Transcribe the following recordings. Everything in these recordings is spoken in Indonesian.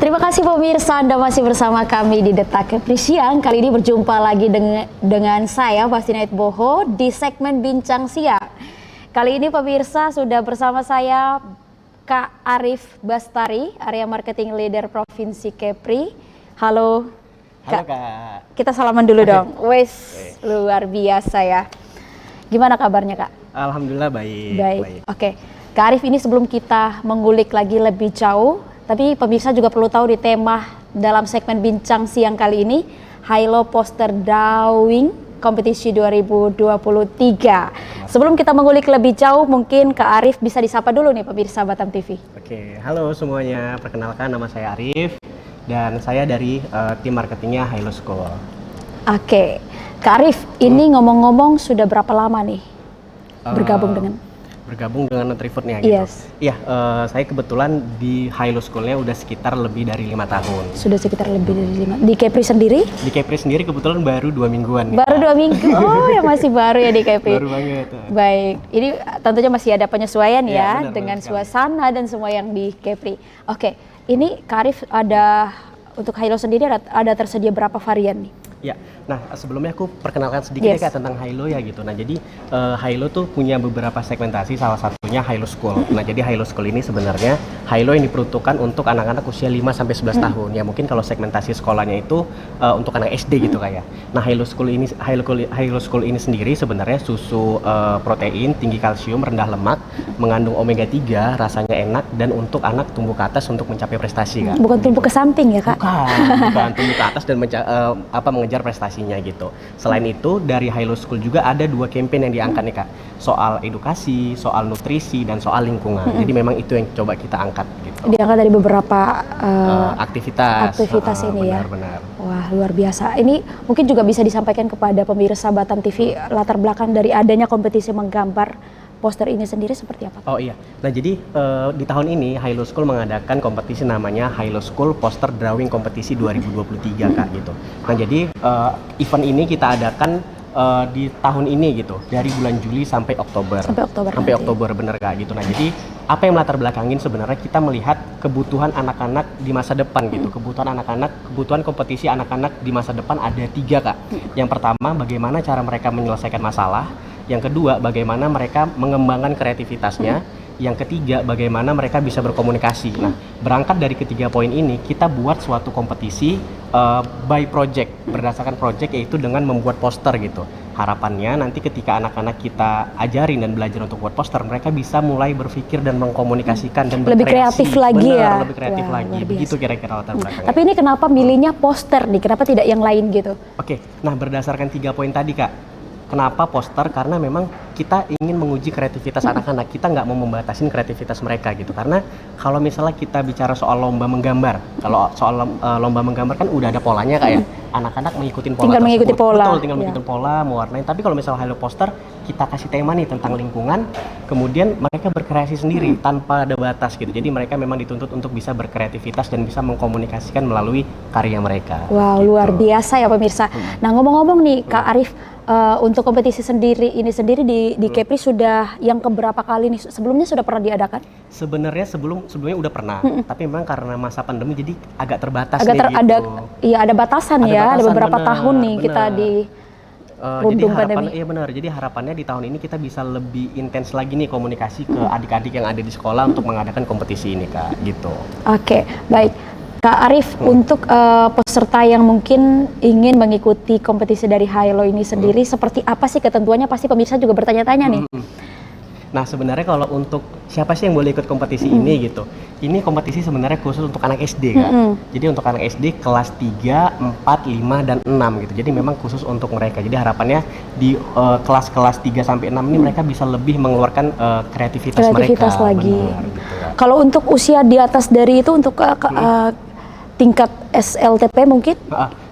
Terima kasih pemirsa, Anda masih bersama kami di Detak Kepri Siang. Kali ini berjumpa lagi dengan saya, Bastinait Boho, di segmen Bincang Siang. Kali ini pemirsa sudah bersama saya Kak Arif Bastari, Area Marketing Leader Provinsi Kepri. Halo. Halo Kak. Kita salaman dulu dong. Wes, luar biasa ya. Gimana kabarnya Kak? Alhamdulillah baik. Baik. Oke. Kak Arif, ini sebelum kita mengulik lagi lebih jauh, tapi pemirsa juga perlu tahu di tema dalam segmen Bincang Siang kali ini, Hilo Poster Drawing Kompetisi 2023. Sebelum kita mengulik lebih jauh, mungkin Kak Arif bisa disapa dulu nih pemirsa Batam TV. Oke, halo semuanya. Perkenalkan, nama saya Arif dan saya dari tim marketingnya Hilo School. Oke, Kak Arif, ini ngomong-ngomong sudah berapa lama nih bergabung dengan Nutrifoodnya gitu. Yes. Iya, saya kebetulan di Hilo School-nya udah sekitar lebih dari 5 tahun. Sudah sekitar lebih dari 5. Di Kepri sendiri? Di Kepri sendiri kebetulan baru 2 mingguan. Baru 2 minggu. Oh, ya masih baru ya di Kepri. Baru banget. Baik, ini tentunya masih ada penyesuaian ya benar, dengan benar suasana dan semua yang di Kepri. Oke, ini Kak Arif ada untuk Hilo sendiri ada tersedia berapa varian nih? Ya, nah sebelumnya aku perkenalkan sedikit ya Kak tentang Hilo ya gitu. Nah jadi Hilo tuh punya beberapa segmentasi, salah satunya Hilo School. Nah jadi Hilo School ini sebenarnya Hilo yang diperuntukkan untuk anak-anak usia 5-11 tahun. Ya mungkin kalau segmentasi sekolahnya itu untuk anak SD gitu Kak ya. Nah Hilo School ini sendiri sebenarnya susu protein, tinggi kalsium, rendah lemak, mengandung omega 3, rasanya enak dan untuk anak tumbuh ke atas untuk mencapai prestasi Kak. Bukan tumbuh ke samping ya Kak? Bukan tumbuh ke atas dan mengejar prestasinya gitu. Selain itu dari Hilo School juga ada 2 campaign yang diangkat nih Kak. Soal edukasi, soal nutrisi dan soal lingkungan. Jadi memang itu yang coba kita angkat gitu. Diangkat dari beberapa aktivitas ini ya. Benar. Wah, luar biasa. Ini mungkin juga bisa disampaikan kepada pemirsa Batam TV latar belakang dari adanya kompetisi menggambar poster ini sendiri seperti apa? Oh iya, nah jadi di tahun ini Hilo School mengadakan kompetisi namanya Hilo School Poster Drawing Kompetisi 2023 Kak gitu. Nah jadi event ini kita adakan di tahun ini gitu, dari bulan Juli sampai Oktober. Sampai Oktober bener Kak gitu. Nah jadi apa yang melatar belakangin sebenarnya kita melihat kebutuhan anak-anak di masa depan gitu. Kebutuhan kompetisi anak-anak di masa depan ada 3 Kak. Yang pertama bagaimana cara mereka menyelesaikan masalah. Yang kedua, bagaimana mereka mengembangkan kreativitasnya. Yang ketiga, bagaimana mereka bisa berkomunikasi. Nah, berangkat dari ketiga poin ini, kita buat suatu kompetisi by project, berdasarkan project, yaitu dengan membuat poster gitu. Harapannya nanti ketika anak-anak kita ajarin dan belajar untuk buat poster, mereka bisa mulai berpikir dan mengkomunikasikan dan lebih kreatif lagi. Lebih kreatif lagi. Begitu kira-kira latar belakangnya. Tapi ini kenapa milihnya poster nih? Kenapa tidak yang lain gitu? Oke, nah berdasarkan 3 poin tadi Kak. Kenapa poster? Karena memang kita ingin menguji kreativitas anak-anak. Kita nggak mau membatasin kreativitas mereka gitu. Karena kalau misalnya kita bicara soal lomba menggambar, kalau soal lomba menggambar kan udah ada polanya Kak ya. Anak-anak mengikuti pola tinggal mengikuti pola. Betul, tinggal mengikuti pola, mewarnai. Tapi kalau misalnya Hilo Poster, kita kasih tema nih tentang lingkungan, kemudian mereka berkreasi sendiri tanpa ada batas gitu. Jadi mereka memang dituntut untuk bisa berkreativitas dan bisa mengkomunikasikan melalui karya mereka. Wow, gitu. Luar biasa ya pemirsa. Nah ngomong-ngomong nih Kak Arif, untuk kompetisi ini sendiri di Kepri sudah yang keberapa kali nih? Sebelumnya sudah pernah diadakan? Sebenarnya sebelumnya udah pernah, tapi memang karena masa pandemi jadi agak terbatas ada batasan ya, ada beberapa tahun nih kita di pandemi. Iya benar. Jadi harapannya di tahun ini kita bisa lebih intens lagi nih komunikasi ke adik-adik yang ada di sekolah untuk mengadakan kompetisi ini Kak, gitu. Oke, baik. Kak Arif, untuk peserta yang mungkin ingin mengikuti kompetisi dari Hilo ini sendiri, seperti apa sih ketentuannya? Pasti pemirsa juga bertanya-tanya nih. Nah sebenarnya kalau untuk siapa sih yang boleh ikut kompetisi ini gitu, ini kompetisi sebenarnya khusus untuk anak SD Kak. Jadi untuk anak SD kelas 3, 4, 5, dan 6 gitu. Jadi memang khusus untuk mereka. Jadi harapannya di kelas-kelas 3 sampai 6 ini mereka bisa lebih mengeluarkan kreativitas mereka. Lagi. Benar, gitu, kalau untuk usia di atas dari itu untuk tingkat SLTP mungkin?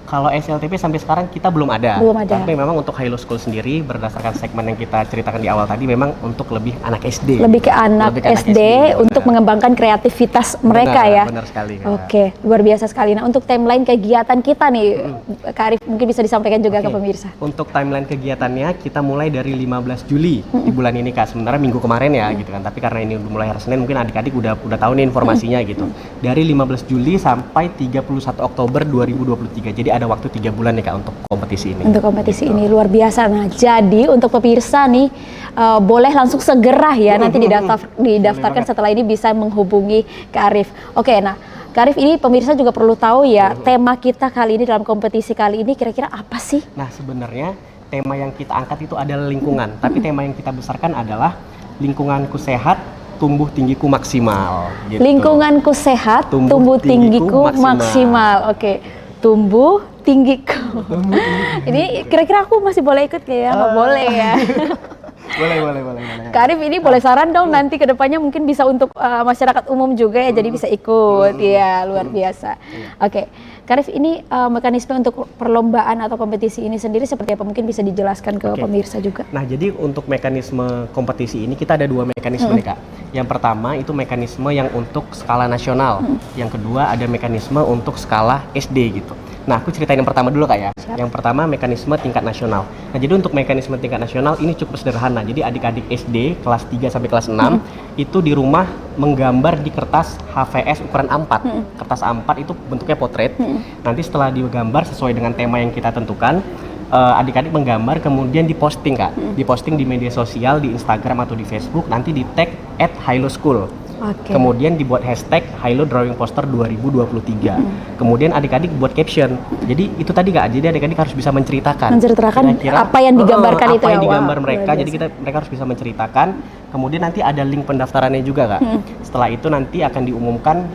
Kalau SLTP sampai sekarang kita belum ada. Belum ada. Tapi memang untuk Hilo School sendiri berdasarkan segmen yang kita ceritakan di awal tadi memang untuk lebih anak SD. Lebih ke anak SD untuk mengembangkan kreativitas mereka ya. Benar sekali. Kak. Oke, luar biasa sekali. Nah, untuk timeline kegiatan kita nih, Kak Arif mungkin bisa disampaikan juga ke pemirsa. Untuk timeline kegiatannya kita mulai dari 15 Juli di bulan ini Kak. Sebenarnya minggu kemarin ya gitu kan. Tapi karena ini mulai hari Senin mungkin adik-adik udah tahu nih informasinya gitu. Dari 15 Juli sampai 31 Oktober 2023. Jadi ada waktu 3 bulan nih Kak untuk kompetisi ini. Untuk kompetisi ini luar biasa. Nah, jadi untuk pemirsa nih boleh langsung segera ya nanti didaftarkan setelah ini bisa menghubungi Kak Arif. Oke, nah Kak Arif ini pemirsa juga perlu tahu ya tema kita kali ini dalam kompetisi kali ini kira-kira apa sih? Nah, sebenarnya tema yang kita angkat itu adalah lingkungan, tapi tema yang kita besarkan adalah lingkunganku sehat, tumbuh tinggiku maksimal. Gitu. Lingkunganku sehat, tumbuh tinggiku maksimal. Oke, tumbuh tinggiku. Ini kira-kira aku masih boleh ikut ya? Nggak boleh ya? boleh. Kak Arif ini boleh saran dong nanti ke depannya mungkin bisa untuk masyarakat umum juga ya, jadi bisa ikut. Ya, luar biasa. Oke, Kak Arif ini mekanisme untuk perlombaan atau kompetisi ini sendiri seperti apa? Mungkin bisa dijelaskan ke pemirsa juga. Nah, jadi untuk mekanisme kompetisi ini kita ada 2 mekanisme nih Kak. Yang pertama itu mekanisme yang untuk skala nasional. Yang kedua ada mekanisme untuk skala SD gitu. Nah, aku ceritain yang pertama dulu Kak ya. Siap. Yang pertama mekanisme tingkat nasional. Nah, jadi untuk mekanisme tingkat nasional ini cukup sederhana. Jadi adik-adik SD kelas 3 sampai kelas 6 itu di rumah menggambar di kertas HVS ukuran A4. Kertas A4 itu bentuknya potret. Nanti setelah digambar sesuai dengan tema yang kita tentukan, adik-adik menggambar kemudian diposting Kak. Diposting di media sosial, di Instagram atau di Facebook, nanti di tag @hiloschool. Kemudian dibuat hashtag Hilo Drawing Poster 2023. Kemudian adik-adik buat caption. Jadi itu tadi Kak, jadi adik-adik harus bisa menceritakan kira-kira apa yang digambarkan itu apa yang ya. digambar mereka. Jadi mereka harus bisa menceritakan. Kemudian nanti ada link pendaftarannya juga Kak. Setelah itu nanti akan diumumkan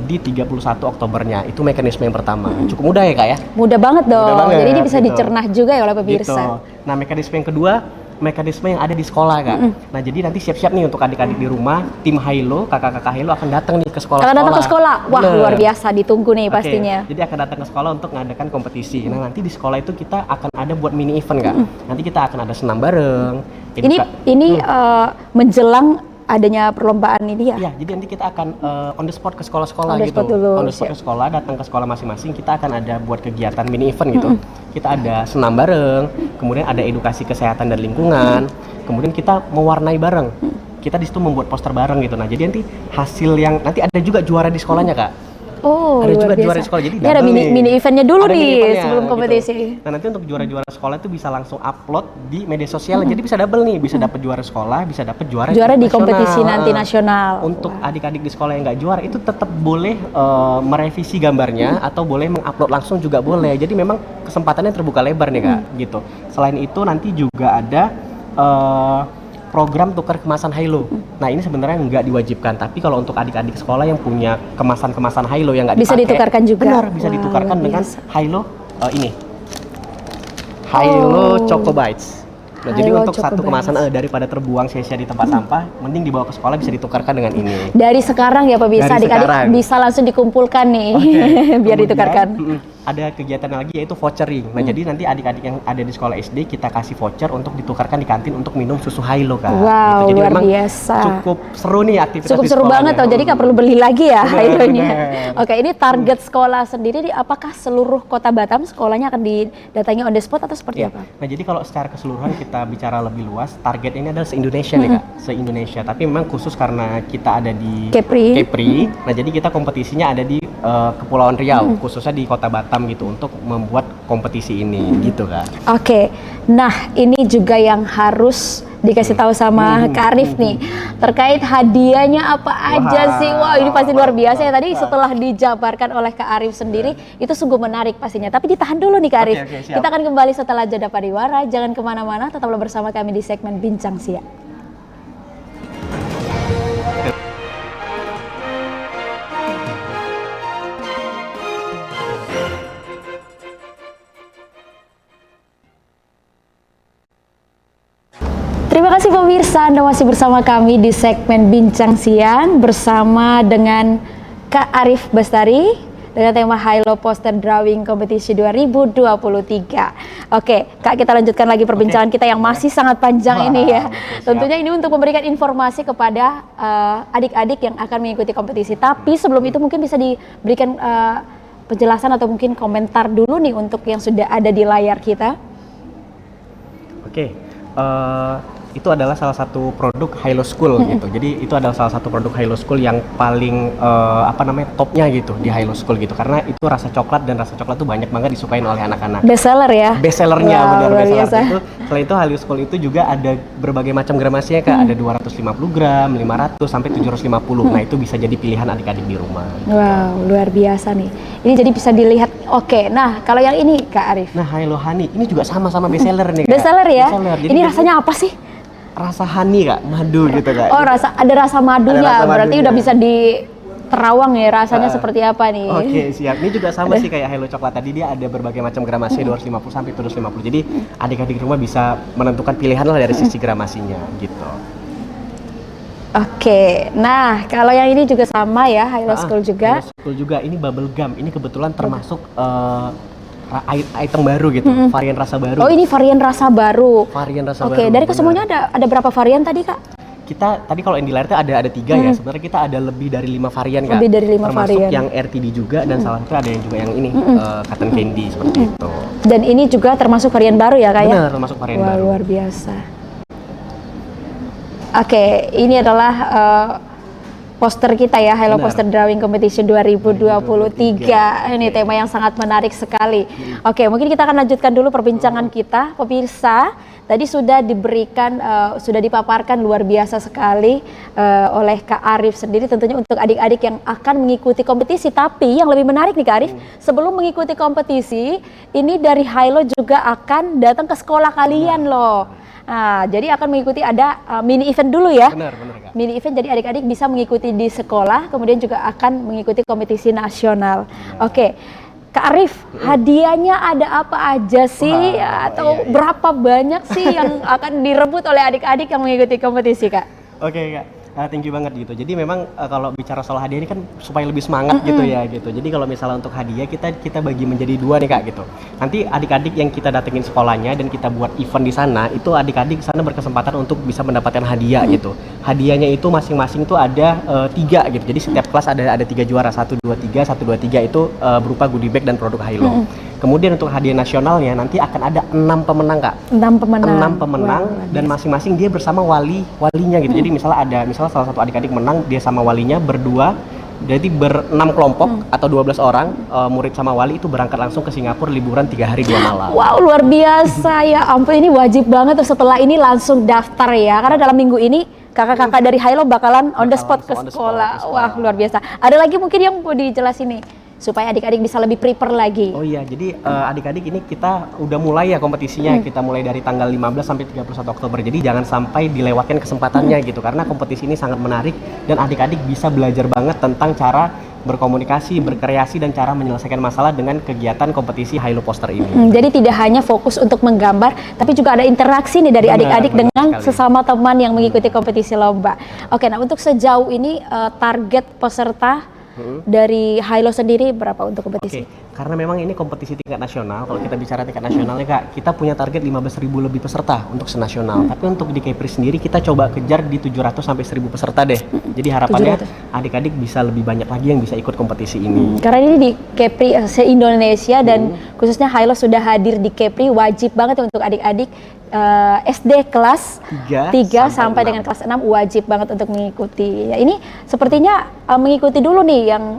di 31 Oktobernya. Itu mekanisme yang pertama. Cukup mudah ya Kak ya? Mudah banget dong. Mudah banget, jadi ini bisa gitu. dicerna juga ya oleh pemirsa. Gitu. Nah, mekanisme yang kedua, mekanisme yang ada di sekolah Kak. Nah, jadi nanti siap-siap nih untuk adik-adik di rumah, tim Hilo, kakak-kakak Hilo akan datang nih ke sekolah. Akan datang ke sekolah. Wah, luar biasa, ditunggu nih pastinya. Jadi akan datang ke sekolah untuk mengadakan kompetisi. Nah, nanti di sekolah itu kita akan ada buat mini event Kak. Nanti kita akan ada senam bareng. Ini menjelang adanya perlombaan ini ya? Iya, jadi nanti kita akan on the spot ke sekolah-sekolah gitu. On the spot ke sekolah, datang ke sekolah masing-masing, kita akan ada buat kegiatan mini event gitu. Kita ada senam bareng, kemudian ada edukasi kesehatan dan lingkungan, kemudian kita mewarnai bareng. Kita di situ membuat poster bareng gitu. Nah, jadi nanti hasil yang nanti ada juga juara di sekolahnya Kak. Oh, ada juga biasa. juara di sekolah. Jadi ada mini eventnya dulu nih sebelum kompetisi. Gitu. Nah, nanti untuk juara-juara sekolah itu bisa langsung upload di media sosial. Jadi bisa double nih, bisa dapat juara sekolah, bisa dapat juara di kompetisi nanti nasional. Untuk adik-adik di sekolah yang nggak juara itu tetap boleh merevisi gambarnya atau boleh mengupload langsung juga boleh. Jadi memang kesempatannya terbuka lebar nih Kak, gitu. Selain itu nanti juga ada program tukar kemasan Hilo. Nah, ini sebenarnya nggak diwajibkan, tapi kalau untuk adik-adik sekolah yang punya kemasan-kemasan Hilo yang nggak dipakai, bisa ditukarkan juga. Benar, bisa ditukarkan dengan Hilo ini. Hilo Choco Bites. Nah, jadi untuk satu kemasan daripada terbuang sia-sia di tempat sampah, mending dibawa ke sekolah bisa ditukarkan dengan ini. Dari sekarang ya Pak, bisa adik-adik bisa langsung dikumpulkan nih, biar ditukarkan. Ada kegiatan lagi yaitu vouchering. Nah, jadi nanti adik-adik yang ada di sekolah SD kita kasih voucher untuk ditukarkan di kantin untuk minum susu Hilo Kak. Wow, gitu. Jadi luar memang biasa. Cukup seru nih aktivitas cukup di seru banget ya. Jadi nggak perlu beli lagi ya Hilonya. Oke, ini target sekolah sendiri, apakah seluruh kota Batam sekolahnya akan didatangi on the spot atau seperti apa? Nah, jadi kalau secara keseluruhan kita bicara lebih luas, target ini adalah se-Indonesia nih Kak, se-Indonesia. Tapi memang khusus karena kita ada di Kepri. Nah, jadi kita kompetisinya ada di Kepulauan Riau, khususnya di Kota Batam gitu untuk membuat kompetisi ini gitu Kak. Oke. Nah, ini juga yang harus dikasih tahu sama Kak Arif nih terkait hadiahnya apa aja sih. Wah, ini pasti luar biasa ya. Tadi setelah dijabarkan oleh Kak Arif sendiri itu sungguh menarik pastinya. Tapi ditahan dulu nih Kak Arif. Kita akan kembali setelah jeda pariwara. Jangan kemana-mana, tetaplah bersama kami di segmen Bincang Siang. Terima kasih pemirsa, Anda masih bersama kami di segmen Bincang Siang bersama dengan Kak Arif Bastari, dengan tema Hilo Poster Drawing Competition 2023. Oke, Kak, kita lanjutkan lagi perbincangan kita yang masih sangat panjang ini ya. Tentunya ini untuk memberikan informasi kepada adik-adik yang akan mengikuti kompetisi. Tapi sebelum itu mungkin bisa diberikan penjelasan atau mungkin komentar dulu nih untuk yang sudah ada di layar kita. Oke, itu adalah salah satu produk Hilo School gitu. Jadi itu adalah salah satu produk Hilo School yang paling topnya gitu di Hilo School gitu. Karena itu rasa coklat dan rasa coklat tuh banyak banget disukain oleh anak-anak. Best seller ya? Best sellernya, wow, benar best seller itu. Selain itu Hilo School itu juga ada berbagai macam gramasinya Kak. Ada 250 gram, 500 sampai 750. Nah itu bisa jadi pilihan adik-adik di rumah. Wow, luar biasa nih. Ini jadi bisa dilihat. Oke, nah kalau yang ini Kak Arif. Nah Hilo Honey ini juga sama-sama best seller nih Kak. Best seller ya? Best seller. Jadi ini rasanya apa sih? Rasa honey Kak, madu gitu Kak. Oh, ada rasa madunya. Ada rasa berarti madunya. Udah bisa diterawang ya rasanya seperti apa nih. Oke, siap. Ini juga sama sih kayak Hilo coklat tadi, dia ada berbagai macam gramasi 250 sampai 750. Jadi adik-adik rumah bisa menentukan pilihan lah dari sisi gramasinya gitu. Oke, nah kalau yang ini juga sama ya, Hilo School juga. Hilo School juga, ini bubble gum. Ini kebetulan termasuk item baru gitu, varian rasa baru. Oh, ini varian rasa baru. Varian rasa baru. Oke, dari kesemuanya ada berapa varian tadi Kak? Kita tadi kalau yang di layar itu ada 3 ya. Sebenarnya kita ada lebih dari 5 varian Kak. Lebih dari 5 termasuk varian. yang RTD juga dan salah satu ada yang juga yang ini cotton candy seperti itu. Dan ini juga termasuk varian baru ya Kak ya? Benar, termasuk varian baru. Luar biasa. Oke, ini adalah poster kita ya, Hilo Poster Drawing Competition 2023. Ini tema yang sangat menarik sekali. Oke, mungkin kita akan lanjutkan dulu perbincangan kita. Pemirsa, tadi sudah diberikan, sudah dipaparkan luar biasa sekali oleh Kak Arif sendiri tentunya untuk adik-adik yang akan mengikuti kompetisi. Tapi yang lebih menarik nih Kak Arif, sebelum mengikuti kompetisi, ini dari Hilo juga akan datang ke sekolah kalian loh. Nah, jadi akan mengikuti ada mini event dulu ya. Benar Kak. Mini event, jadi adik-adik bisa mengikuti di sekolah, kemudian juga akan mengikuti kompetisi nasional. Oke, Kak Arif, hadiahnya ada apa aja sih? Atau berapa banyak sih yang akan direbut oleh adik-adik yang mengikuti kompetisi Kak? Oke Kak. Thank you banget gitu. Jadi memang kalau bicara soal hadiah ini kan supaya lebih semangat gitu ya gitu. Jadi kalau misalnya untuk hadiah kita bagi menjadi 2 nih Kak gitu. Nanti adik-adik yang kita datengin sekolahnya dan kita buat event di sana, itu adik-adik di sana berkesempatan untuk bisa mendapatkan hadiah gitu. Hadiahnya itu masing-masing tuh ada 3 gitu. Jadi setiap kelas ada 3 juara, 1 2 3, 1 2 3 itu berupa goodie bag dan produk Hilo. Kemudian untuk hadiah nasionalnya nanti akan ada 6 pemenang Kak. 6 pemenang. 6 pemenang dan masing-masing dia bersama walinya gitu. Jadi misalnya salah satu adik-adik menang, dia sama walinya berdua, jadi ber-6 kelompok atau 12 orang murid sama wali itu berangkat langsung ke Singapura liburan 3 hari 2 malam. Wow, luar biasa ya ampun, ini wajib banget tuh setelah ini langsung daftar ya, karena dalam minggu ini kakak-kakak dari Hilo bakalan on the spot ke sekolah. Wah, luar biasa. Ada lagi mungkin yang mau dijelasin nih supaya adik-adik bisa lebih prepare lagi. Oh iya, jadi adik-adik ini kita udah mulai ya kompetisinya. Kita mulai dari tanggal 15 sampai 31 Oktober. Jadi jangan sampai dilewatkan kesempatannya gitu, karena kompetisi ini sangat menarik dan adik-adik bisa belajar banget tentang cara berkomunikasi, berkreasi dan cara menyelesaikan masalah dengan kegiatan kompetisi Hilo Poster ini. Jadi tidak hanya fokus untuk menggambar, tapi juga ada interaksi nih dari adik-adik dengan sesama teman yang mengikuti kompetisi lomba. Oke, nah untuk sejauh ini target peserta dari Hilo sendiri berapa untuk kompetisi? Karena memang ini kompetisi tingkat nasional. Kalau kita bicara tingkat nasionalnya Kak, kita punya target 15.000 lebih peserta untuk senasional. Tapi untuk di Kepri sendiri kita coba kejar di 700 sampai 1.000 peserta deh. Jadi harapannya adik-adik bisa lebih banyak lagi yang bisa ikut kompetisi ini. Karena ini di Kepri se-Indonesia dan khususnya Hilo sudah hadir di Kepri, wajib banget untuk adik-adik SD kelas 3 sampai dengan kelas 6 wajib banget untuk mengikuti. Ya, ini sepertinya mengikuti dulu nih yang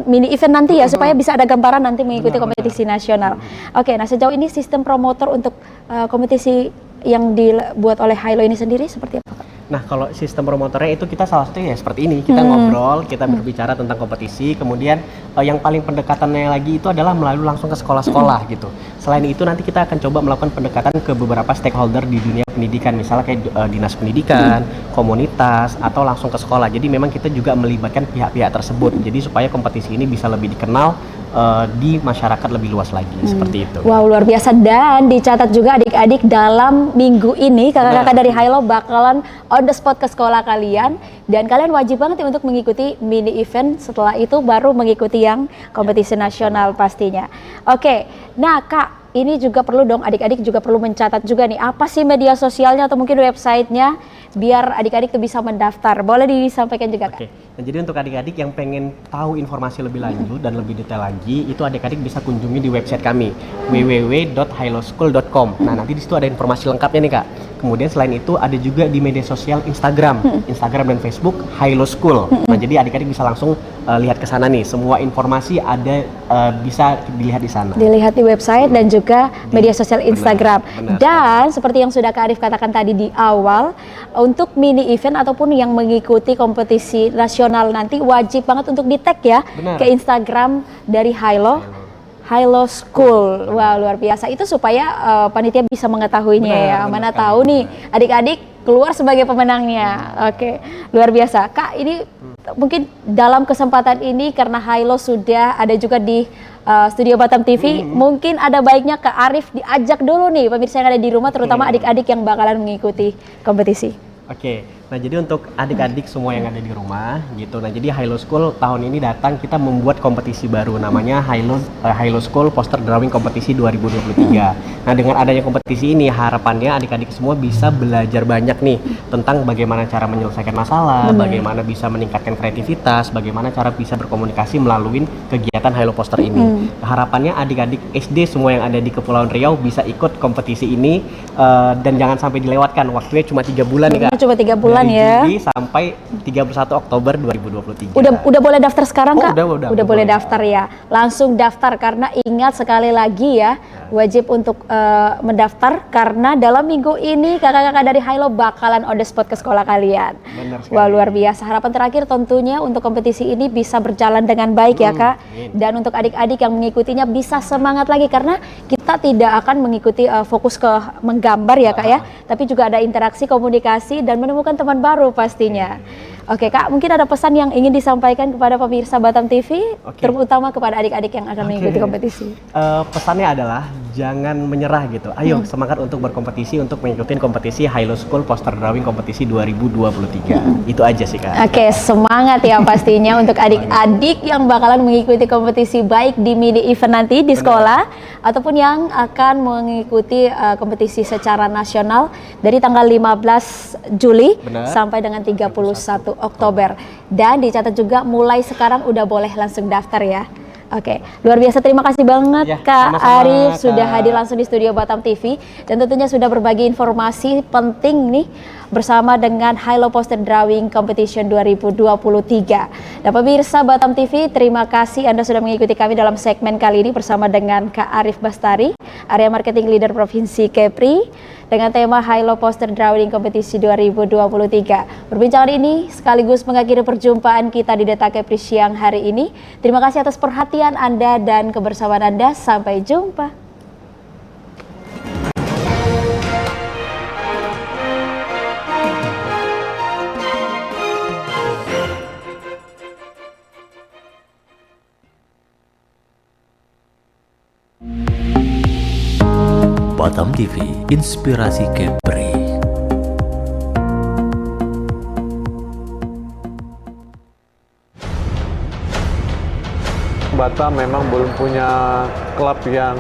mini event nanti ya, supaya bisa ada gambaran nanti mengikuti kompetisi nasional. Oke, nah sejauh ini sistem promotor untuk kompetisi yang dibuat oleh Hilo ini sendiri seperti apa Kak? Nah, kalau sistem promotornya itu kita salah satunya ya seperti ini, kita ngobrol, kita berbicara tentang kompetisi, kemudian yang paling pendekatannya lagi itu adalah melalui langsung ke sekolah-sekolah gitu. Selain itu nanti kita akan coba melakukan pendekatan ke beberapa stakeholder di dunia pendidikan, misalnya kayak dinas pendidikan, komunitas, atau langsung ke sekolah. Jadi memang kita juga melibatkan pihak-pihak tersebut, jadi supaya kompetisi ini bisa lebih dikenal di masyarakat lebih luas lagi, seperti itu. Wow, luar biasa. Dan dicatat juga adik-adik dalam minggu ini kakak-kakak dari Hilo bakalan on the spot ke sekolah kalian, dan kalian wajib banget ya untuk mengikuti mini event. Setelah itu baru mengikuti yang kompetisi nasional pastinya. Oke, nah Kak, ini juga perlu dong, adik-adik juga perlu mencatat juga nih, apa sih media sosialnya atau mungkin websitenya, biar adik-adik tuh bisa mendaftar. Boleh disampaikan juga Kak? Oke, nah jadi untuk adik-adik yang pengen tahu informasi lebih lanjut dan lebih detail lagi, itu adik-adik bisa kunjungi di website kami, www.hiloschool.com. Nah, nanti di situ ada informasi lengkapnya nih Kak. Kemudian selain itu ada juga di media sosial Instagram dan Facebook Hilo School. Nah, jadi adik-adik bisa langsung lihat ke sana nih. Semua informasi ada bisa dilihat di sana. Dilihat di website dan juga media sosial Instagram. Benar. Dan seperti yang sudah Kak Arif katakan tadi di awal, untuk mini event ataupun yang mengikuti kompetisi nasional nanti wajib banget untuk di-tag ya Benar. ke Instagram dari Hilo School. Wah, luar biasa. Itu supaya panitia bisa mengetahuinya ya. Mana tahu nih adik-adik keluar sebagai pemenangnya. Oke, luar biasa. Kak, ini mungkin dalam kesempatan ini karena Hilo sudah ada juga di Studio Batam TV, mungkin ada baiknya Kak Arif diajak dulu nih pemirsa yang ada di rumah, terutama adik-adik yang bakalan mengikuti kompetisi. Oke, nah jadi untuk adik-adik semua yang ada di rumah gitu. Nah jadi Hilo School tahun ini datang kita membuat kompetisi baru namanya Hilo School Poster Drawing Kompetisi 2023. Nah dengan adanya kompetisi ini harapannya adik-adik semua bisa belajar banyak nih tentang bagaimana cara menyelesaikan masalah, bagaimana bisa meningkatkan kreativitas, bagaimana cara bisa berkomunikasi melalui kegiatan Hilo Poster ini. Harapannya adik-adik SD semua yang ada di Kepulauan Riau bisa ikut kompetisi ini dan jangan sampai dilewatkan. Waktunya cuma 3 bulan nih Kak. Cuma 3 bulan dari ya. Juli sampai 31 Oktober 2023. Udah boleh daftar sekarang Kak? Udah Boleh daftar ya. Langsung daftar karena ingat sekali lagi ya, wajib untuk mendaftar karena dalam minggu ini kakak-kakak dari Hilo bakalan on the spot ke sekolah kalian. Benar sekali. Wah, luar biasa. Harapan terakhir tentunya untuk kompetisi ini bisa berjalan dengan baik ya Kak. Dan untuk adik-adik yang mengikutinya bisa semangat lagi karena kita tidak akan mengikuti fokus ke menggambar ya Kak ya, tapi juga ada interaksi, komunikasi dan menemukan teman baru pastinya. Oke Kak, mungkin ada pesan yang ingin disampaikan kepada pemirsa Batam TV, terutama kepada adik-adik yang akan mengikuti kompetisi. Pesannya adalah jangan menyerah gitu. Ayo semangat untuk berkompetisi, untuk mengikuti kompetisi Hilo School Poster Drawing Kompetisi 2023. Itu aja sih Kak. Oke, semangat ya pastinya untuk adik-adik yang bakalan mengikuti kompetisi baik di mini event nanti di sekolah ataupun yang akan mengikuti kompetisi secara nasional dari tanggal 15 Juli sampai dengan 31 Oktober. Dan dicatat juga mulai sekarang udah boleh langsung daftar ya. Oke, luar biasa, terima kasih banget Ya, Kak sama-sama, Arif Kak. sudah hadir langsung di Studio Batam TV dan tentunya sudah berbagi informasi penting nih bersama dengan Hilo Poster Drawing Competition 2023. Dan pemirsa Batam TV, terima kasih Anda sudah mengikuti kami dalam segmen kali ini bersama dengan Kak Arif Bastari, Area Marketing Leader Provinsi Kepri, dengan tema Hilo Poster Drawing Kompetisi 2023. Perbincangan ini sekaligus mengakhiri perjumpaan kita di Deta Kepri siang hari ini. Terima kasih atas perhatian Anda dan kebersamaan Anda. Sampai jumpa. Batam TV, inspirasi Kepri. Batam memang belum punya klub yang